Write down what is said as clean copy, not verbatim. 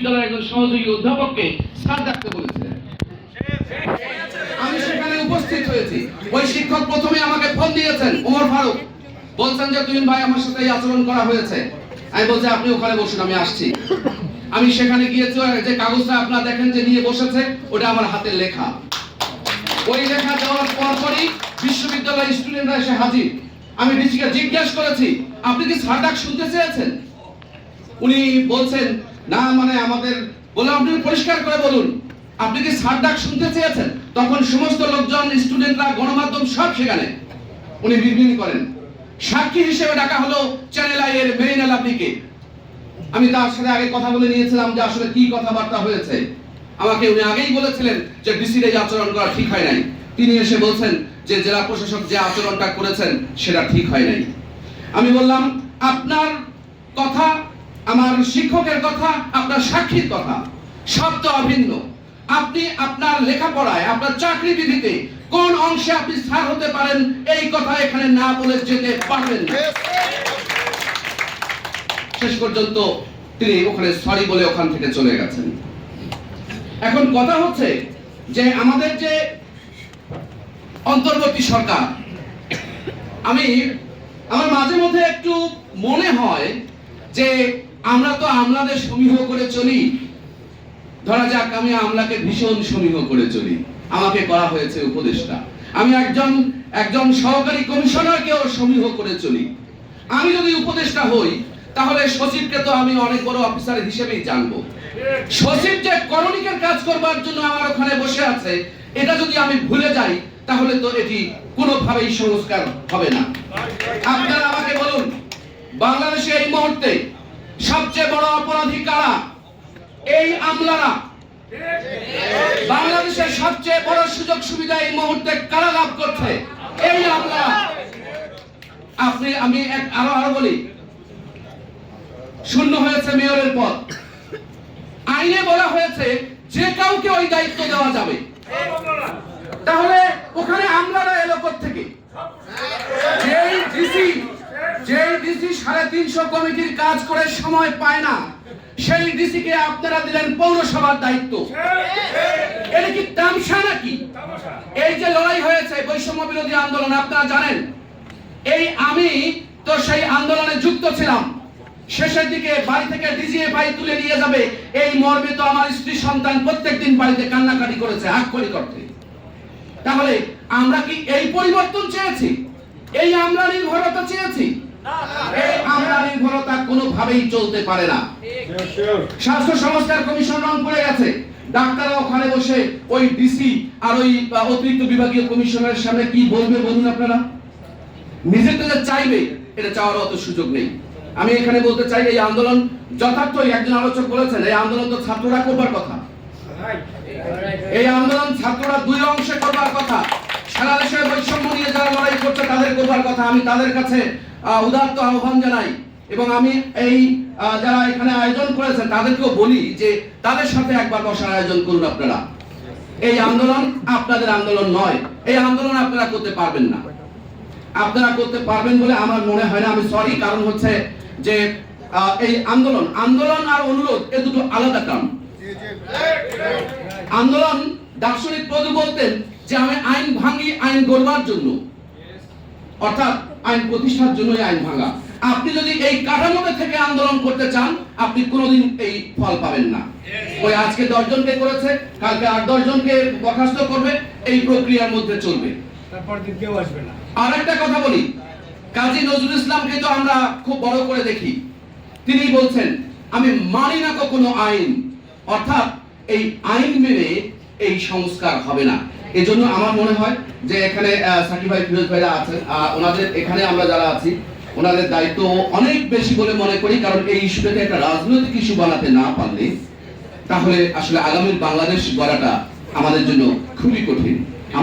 বিশ্ববিদ্যালয়ের একজন সহযোগী অধ্যাপককে স্যার ডাকতে বলেছিলেন। আমি সেখানে উপস্থিত হয়েছি। ওই শিক্ষক প্রথমে আমাকে ফোন দিয়েছেন, ওমর ফারুক, বলছেন যে তুহিন ভাই আমার সাথে এই আচরণ করা হয়েছে। আমি বলছি আপনি ওখানে বসুন, আমি আসছি। আমি সেখানে গিয়েছি, যে কাগজটা আপনারা দেখেন যে নিয়ে বসেছে, ওটা আমার হাতের লেখা। ওই লেখা দেওয়ার পরপরই বিশ্ববিদ্যালয়ের স্টুডেন্টরা এসে হাজির। আমি ডিসিকে জিজ্ঞাসা করেছি, আপনি কি স্যার ডাক শুনতে চেয়েছেন? উনি বলছেন না, মানে আমাদের বলে আপনি পরিষ্কার করে বলুন আপনি কি স্যার ডাক শুনতে চেয়েছেন। তখন সমস্ত লোকজন, স্টুডেন্টরা, গণমাধ্যম সব সেখানে। উনি বিড়বিড় করেন। সাক্ষী হিসেবে ডাকা হলো চ্যানেল আই এর মেরিনা লাভলিকে। আমি তার সাথে আগে কথা বলে নিয়েছিলাম যে আসলে কি কথাবার্তা হয়েছে। আমাকে উনি আগেই বলেছিলেন যে ডিসির এই আচরণ করা ঠিক হয় নাই। তিনি এসে বলছেন যে জেলা প্রশাসক যে আচরণটা করেছেন সেটা ঠিক হয় নাই। আমি বললাম আপনার কথা, আমার শিক্ষকের কথা, আপনার সাক্ষীর কথা শব্দ অভিন্ন। আপনি আপনার লেখাপড়ায়, আপনার চাকরি বিধিতে কোন অংশে আপনি স্যার হতে পারেন এই কথা এখানে না বলে যেতে পারবেন না। শেষ পর্যন্ত তিনি ওখানে সরি বলে ওখান থেকে চলে গেছেন। এখন কথা হচ্ছে যে আমাদের যে অন্তর্বর্তী সরকার, আমার মাঝে মধ্যে একটু মনে হয় যে আমরা তো আমলাদের সমীহ করে চলি। ধরা যাক আমি আমলাকে ভীষণ সমীহ করে চলি, আমাকে করা হয়েছে উপদেষ্টা। আমি একজন সহকারী কমিশনারকেও সমীহ করে চলি। আমি যদি উপদেষ্টা হই তাহলে সচিবকে তো আমি অনেক বড় অফিসার হিসেবেই জানবো। সচিব যে করণিকের কাজ করবার জন্য আমার ওখানে বসে আছে, এটা যদি আমি ভুলে যাই তাহলে তো এটি কোনোভাবেই সংস্কার হবে না। আপনারা আমাকে বলুন, বাংলাদেশে এই মুহূর্তে সবচেয়ে বড় অপরাধী কারা? এই আমলারা। বাংলাদেশের সবচেয়ে বড় সুযোগ সুবিধা এই মুহূর্তে কারা লাভ করছে? এই আমলারা। আমি আরো বলি, শূন্য হয়েছে মেয়রের পদ। আইনে বলা হয়েছে যে কাউকে ওই দায়িত্ব দেওয়া যাবে। তাহলে ওখানে আমলারা এলো থেকে? যেই ডিসি 350 কমিটির কাজ করে সময় পায় না, সেই ডিসিকে আপনারা দিলেন পৌরসভার দায়িত্ব। এটা কি তামসা নাকি? এই যে লড়াই হয়েছে বৈষম্য বিরোধী আন্দোলন, আপনারা জানেন, আমি তো সেই আন্দোলনে যুক্ত ছিলাম। শেষের দিকে বাড়ি থেকে ডিজিএফআই তুলে নিয়ে যাবে এই মর্মে তো আমার স্ত্রী সন্তান প্রত্যেকদিন বাড়িতে কান্নাকাটি করেছে, হাক্করি করতে। তাহলে আমরা কি এই পরিবর্তন চেয়েছি? এই আমরা নির্ভরতা চেয়েছি? এই আমরা নির্ভরতা কোনোভাবেই চলতে পারে না। স্বাস্থ্য সংস্কার কমিশন রংপুরে গেছে, ডাক্তাররা ওখানে বসে ওই ডিসি আর ওই অতিরিক্ত বিভাগীয় কমিশনারের সামনে কি বলবে বলুন আপনারা? নিজের তো চাইবে, এটা চাওয়ার অত সুযোগ নেই। আমি এখানে বলতে চাই, এই আন্দোলন যথার্থই একজন আলোচক বলেছেন, এই আন্দোলন তো ছাত্ররা করবার কথা। এই আন্দোলন ছাত্ররা দুই অংশে করবার কথা। সারা দেশে বৈষম্য নিয়ে যারা লড়াই করছে তাদের করবার কথা। আমি তাদের কাছে উদাত্ত আহ্বান জানাই এবং আমি এই যারা এখানে আয়োজন করেছেন তাদেরকেও বলি যে তাদের সাথে একবার বসার আয়োজন করুন আপনারা। এই আন্দোলন আপনাদের আন্দোলন নয়, এই আন্দোলন আপনারা করতে পারবেন না। আপনারা করতে পারবেন বলে আমার মনে হয় না। আমি সরি, কারণ হচ্ছে যে এই আন্দোলন আর অনুরোধ এ দুটো আলাদা কাম। আন্দোলন, দার্শনিক প্রদু বলতেন যে আমি আইন ভাঙি আইন গড়বার জন্য, অর্থাৎ আইন প্রতিষ্ঠার জন্যই আইন ভাঙা। আপনি যদি এই কাঠামোতে থেকে আন্দোলন করতে চান আপনি কোনোদিন এই ফল পাবেন না। ওই আজকে 10 জনকে করেছে, কালকে 8-10 জনকে বরখাস্ত করবে, এই প্রক্রিয়ার মধ্যে চলবে, তারপর দিন কেউ আসবে না। আর একটা কথা বলি, কাজী নজরুল ইসলামকে তো আমরা খুব বড় করে দেখি। তিনি বলছেন আমি মানি না কোনো আইন, অর্থাৎ এই আইন মেনে এই সংস্কার হবে না। এজন্য আমার মনে হয় যে এখানে সাকিব ভাই, ফিরোজ ভাইরা আছেন, ওনাদের এখানে আমরা যারা আছি ওনাদের দায়িত্ব অনেক বেশি বলে মনে করি। কারণ এই ইস্যুটাকে একটা রাজনৈতিক ইস্যু বানাতে না পারলে তাহলে আসলে আগামী বাংলাদেশ গড়াটা আমাদের জন্য খুবই কঠিন।